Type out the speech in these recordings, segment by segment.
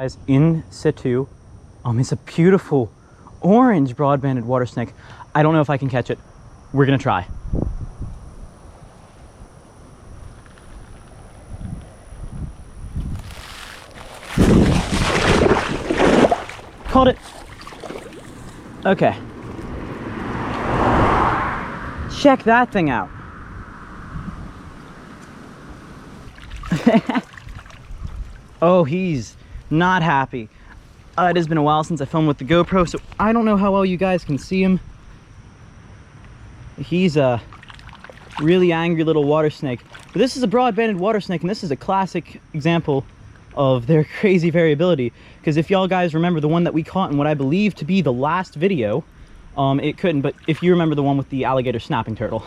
Guys, in situ, it's a beautiful orange broad-banded water snake. I don't know if I can catch it. We're gonna try. Caught it. Okay. Check that thing out. Oh, he's not happy. It has been a while since I filmed with the GoPro, so I don't know how well you guys can see him. He's a really angry little water snake. But this is a broad-banded water snake, and this is a classic example of their crazy variability. Because if y'all guys remember the one that we caught in what I believe to be the last video, it couldn't, but if you remember the one with the alligator snapping turtle,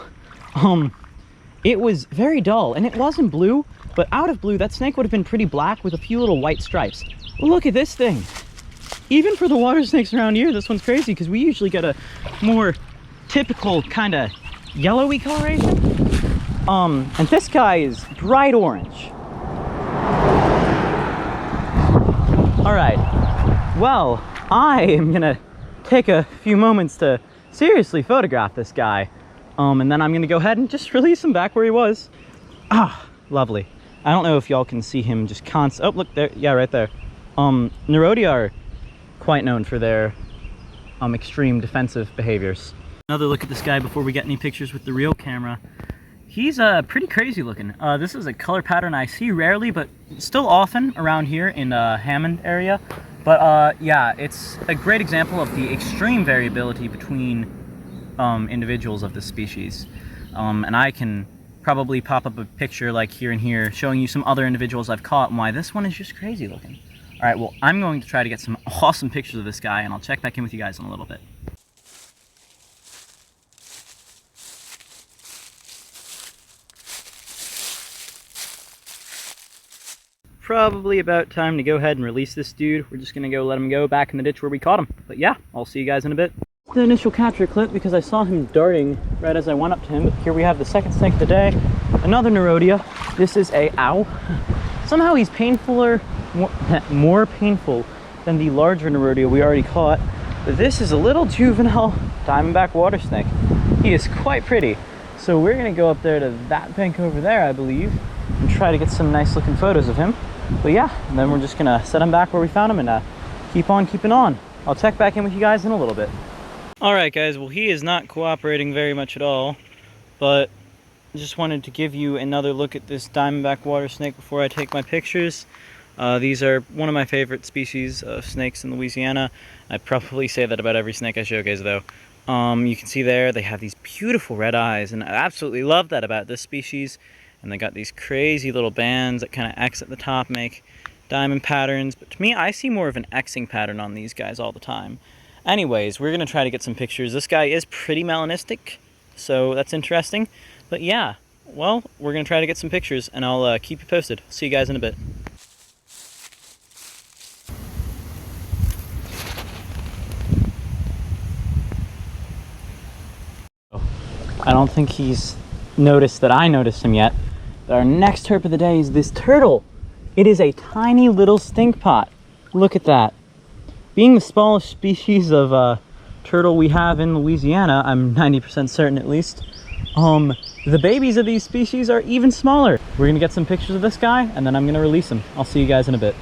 it was very dull, and it wasn't blue, but out of blue, that snake would have been pretty black with a few little white stripes. Look at this thing. Even for the water snakes around here, this one's crazy, because we usually get a more typical kind of yellowy coloration. And this guy is bright orange. All right, well, I am gonna take a few moments to seriously photograph this guy. And then I'm gonna go ahead and just release him back where he was. Ah, lovely. I don't know if y'all can see him just oh, look there, yeah, right there. Nerodia are quite known for their extreme defensive behaviors. Another look at this guy before we get any pictures with the real camera. He's pretty crazy looking. This is a color pattern I see rarely, but still often around here in Hammond area. But yeah, it's a great example of the extreme variability between individuals of this species. And I can probably pop up a picture like here and here showing you some other individuals I've caught and why this one is just crazy looking. All right, well, I'm going to try to get some awesome pictures of this guy, and I'll check back in with you guys in a little bit. Probably about time to go ahead and release this dude. We're just gonna go let him go back in the ditch where we caught him. But yeah, I'll see you guys in a bit. The initial capture clip, because I saw him darting right as I went up to him. But here we have the second snake of the day, another Nerodia. This is a ow. Somehow he's more painful than the larger Nerodia we already caught. But this is a little juvenile diamondback water snake. He is quite pretty. So we're gonna go up there to that bank over there, I believe, and try to get some nice looking photos of him. But yeah, and then we're just gonna set him back where we found him and keep on keeping on. I'll check back in with you guys in a little bit. All right, guys, well, he is not cooperating very much at all, but I just wanted to give you another look at this diamondback water snake before I take my pictures. These are one of my favorite species of snakes in Louisiana. I probably say that about every snake I showcase, though. You can see there they have these beautiful red eyes, and I absolutely love that about this species. And they got these crazy little bands that kind of X at the top, make diamond patterns. But to me, I see more of an Xing pattern on these guys all the time. Anyways, we're going to try to get some pictures. This guy is pretty melanistic, so that's interesting. But yeah, well, we're going to try to get some pictures, and I'll keep you posted. See you guys in a bit. I don't think he's noticed that I noticed him yet. Our next herp of the day is this turtle. It is a tiny little stink pot. Look at that. Being the smallest species of turtle we have in Louisiana, I'm 90% certain at least, the babies of these species are even smaller. We're gonna get some pictures of this guy, and then I'm gonna release him. I'll see you guys in a bit.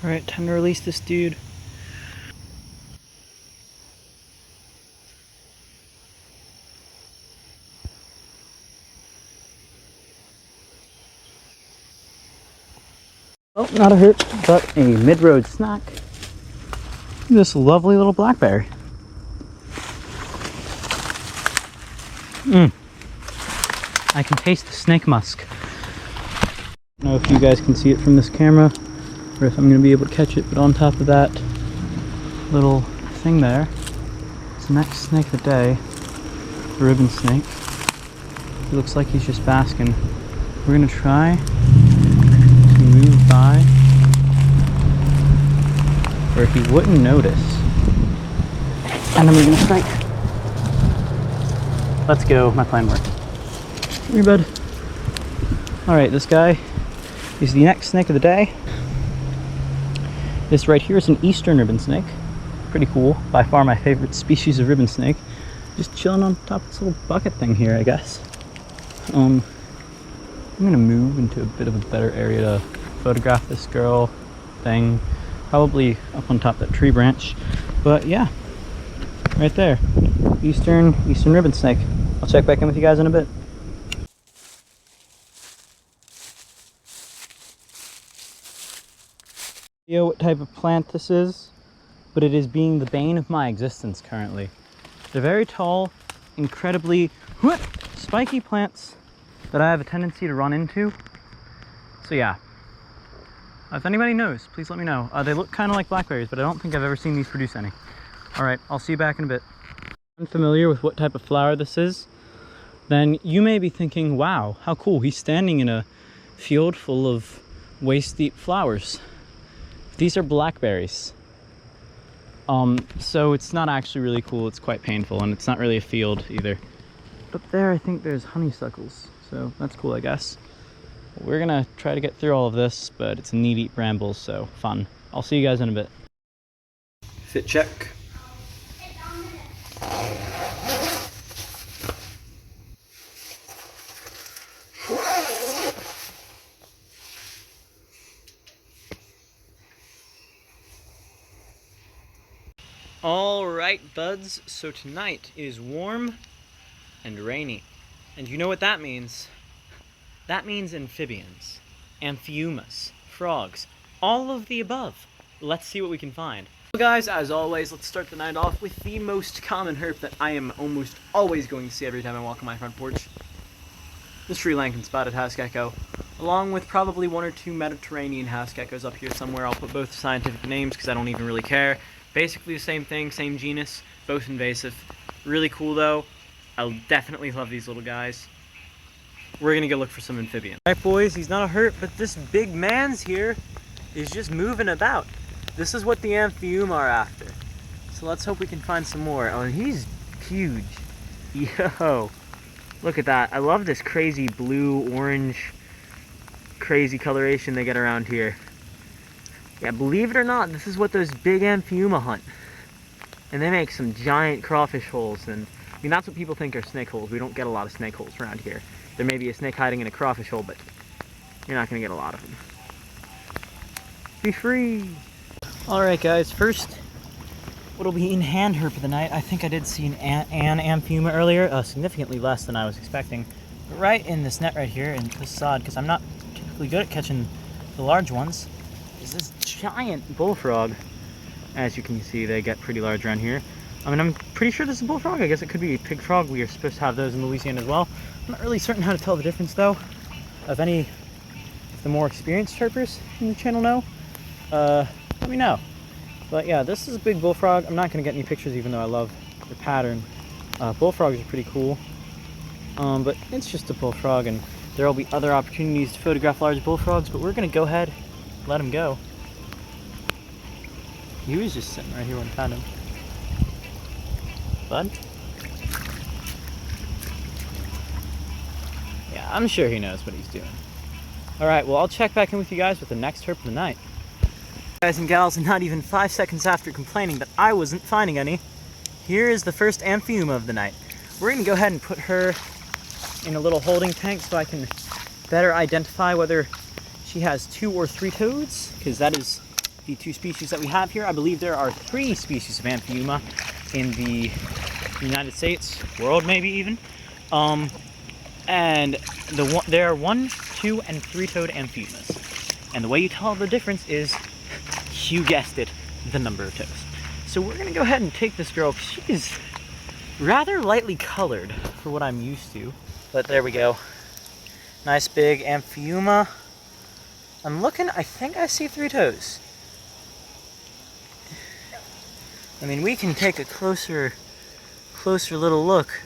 All right, time to release this dude. Oh, not a herp, but a mid-road snack. This lovely little blackberry. I can taste the snake musk. I don't know if you guys can see it from this camera, or if I'm going to be able to catch it, but on top of that little thing there, it's the next snake of the day, the ribbon snake. It looks like he's just basking. We're going to try move by where he wouldn't notice, and then we're gonna strike. Let's go, my plan worked. Come here, bud. Alright, this guy is the next snake of the day. This right here is an eastern ribbon snake. Pretty cool. By far my favorite species of ribbon snake. Just chilling on top of this little bucket thing here, I guess. I'm gonna move into a bit of a better area to photograph this girl thing. Probably up on top of that tree branch. But yeah, right there. Eastern ribbon snake. I'll check back in with you guys in a bit. What type of plant this is, but it is being the bane of my existence currently. They're very tall, incredibly spiky plants that I have a tendency to run into. So yeah, if anybody knows, please let me know. They look kind of like blackberries, but I don't think I've ever seen these produce any. Alright, I'll see you back in a bit. If you're unfamiliar with what type of flower this is, then you may be thinking, wow, how cool, he's standing in a field full of waist-deep flowers. These are blackberries. So it's not actually really cool, it's quite painful, and it's not really a field either. Up there I think there's honeysuckles, so that's cool I guess. We're gonna try to get through all of this, but it's knee-deep brambles, so fun. I'll see you guys in a bit. Fit check. Alright buds, so tonight is warm and rainy. And you know what that means? That means amphibians, amphiumas, frogs, all of the above. Let's see what we can find. Well guys, as always, let's start the night off with the most common herp that I am almost always going to see every time I walk on my front porch. The Sri Lankan spotted house gecko, along with probably one or two Mediterranean house geckos up here somewhere. I'll put both scientific names because I don't even really care. Basically the same thing, same genus, both invasive. Really cool though. I'll definitely love these little guys. We're gonna go look for some amphibians. Alright boys, he's not a herp, but this big man's here is just moving about. This is what the amphium are after. So let's hope we can find some more. Oh, and he's huge. Yo, look at that. I love this crazy blue, orange, crazy coloration they get around here. Yeah, believe it or not, this is what those big amphiuma hunt. And they make some giant crawfish holes, and I mean that's what people think are snake holes. We don't get a lot of snake holes around here. There may be a snake hiding in a crawfish hole, but you're not gonna get a lot of them. Be free! Alright guys, first, what'll be in hand herp of the night. I think I did see an amphiuma earlier, significantly less than I was expecting. But right in this net right here, and this sod, because I'm not typically good at catching the large ones, is this giant bullfrog. As you can see, they get pretty large around here. I mean, I'm pretty sure this is a bullfrog. I guess it could be a pig frog. We are supposed to have those in Louisiana as well. I'm not really certain how to tell the difference, though. If any of the more experienced herpers in the channel know, let me know. But yeah, this is a big bullfrog. I'm not going to get any pictures, even though I love the pattern. Bullfrogs are pretty cool. But it's just a bullfrog, and there will be other opportunities to photograph large bullfrogs, but we're going to go ahead and let him go. He was just sitting right here when I found him. Bud? Yeah, I'm sure he knows what he's doing. Alright, well I'll check back in with you guys with the next herp of the night. Guys and gals, and not even 5 seconds after complaining that I wasn't finding any, here is the first amphiuma of the night. We're going to go ahead and put her in a little holding tank so I can better identify whether she has 2 or 3 toads, because that is the 2 species that we have here. I believe there are 3 species of amphiuma in the United States, world maybe even. And there are 1, 2, and 3-toed amphiumas. And the way you tell the difference is, you guessed it, the number of toes. So we're gonna go ahead and take this girl, because she's rather lightly colored for what I'm used to. But there we go. Nice big amphiuma. I'm looking, I think I see 3 toes. I mean, we can take a closer little look.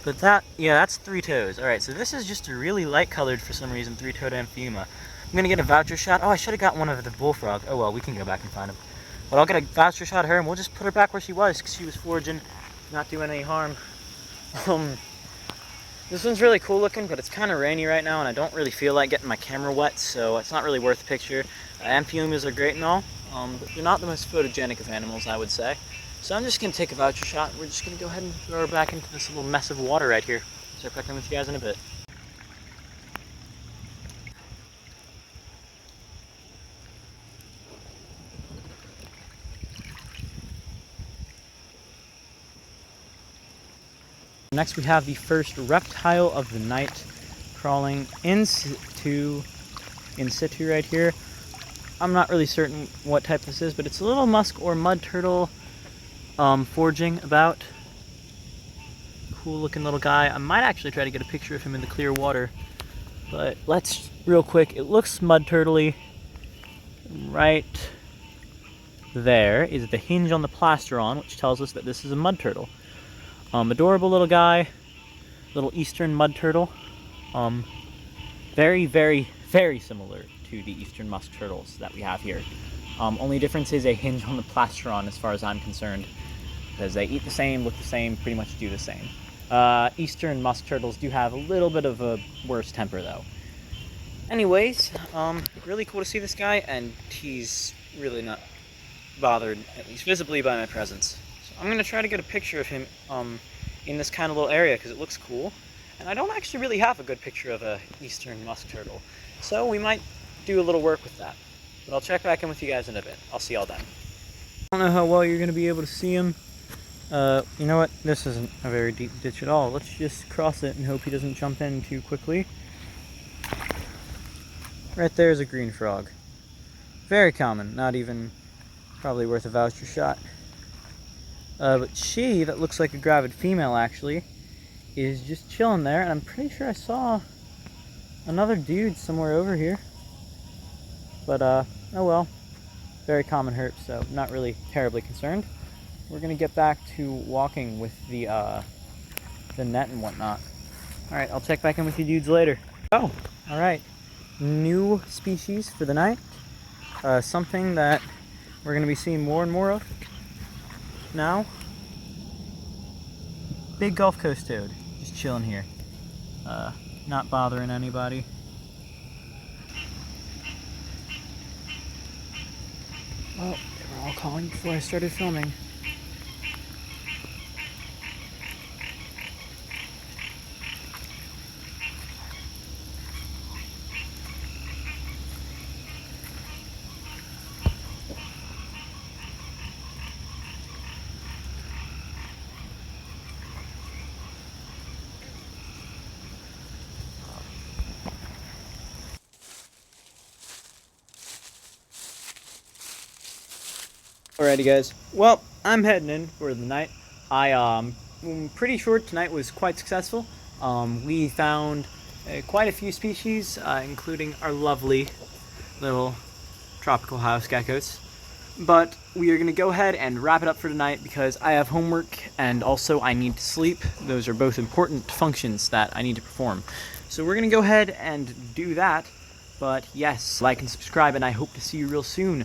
But that, yeah, that's 3 toes. Alright, so this is just a really light colored, for some reason, 3-toed amphiuma. I'm gonna get a voucher shot. Oh, I should have got one of the bullfrog. Oh well, we can go back and find him. But I'll get a voucher shot of her, and we'll just put her back where she was, because she was foraging, not doing any harm. This one's really cool looking, but it's kind of rainy right now, and I don't really feel like getting my camera wet, so it's not really worth the picture. Amphibians are great and all, but they're not the most photogenic of animals, I would say. So I'm just going to take a voucher shot, and we're just going to go ahead and throw her back into this little mess of water right here. Start back in with you guys in a bit. Next we have the first reptile of the night crawling in situ right here. I'm not really certain what type this is, but it's a little musk or mud turtle foraging about. Cool looking little guy. I might actually try to get a picture of him in the clear water, but let's real quick. It looks mud turtle-y. Right there is the hinge on the plastron, which tells us that this is a mud turtle. Adorable little guy, little eastern mud turtle. Very, very, very similar to the eastern musk turtles that we have here. Only difference is a hinge on the plastron as far as I'm concerned, because they eat the same, look the same, pretty much do the same. Eastern musk turtles do have a little bit of a worse temper though. Anyways, really cool to see this guy, and he's really not bothered, at least visibly, by my presence. I'm going to try to get a picture of him in this kind of little area because it looks cool. And I don't actually really have a good picture of a eastern musk turtle. So we might do a little work with that. But I'll check back in with you guys in a bit. I'll see y'all then. I don't know how well you're going to be able to see him. You know what? This isn't a very deep ditch at all. Let's just cross it and hope he doesn't jump in too quickly. Right there is a green frog. Very common. Not even probably worth a voucher shot. But she, that looks like a gravid female actually, is just chilling there, and I'm pretty sure I saw another dude somewhere over here. But, oh well. Very common herp, so not really terribly concerned. We're gonna get back to walking with the net and whatnot. Alright, I'll check back in with you dudes later. Oh, alright. New species for the night. Something that we're gonna be seeing more and more of now. Big Gulf Coast toad, just chilling here, not bothering anybody. Oh, they were all calling before I started filming. Alrighty guys, well, I'm heading in for the night. I'm pretty sure tonight was quite successful. We found quite a few species, including our lovely little tropical house geckos. But we are going to go ahead and wrap it up for tonight because I have homework and also I need to sleep. Those are both important functions that I need to perform. So we're going to go ahead and do that. But yes, like and subscribe, and I hope to see you real soon.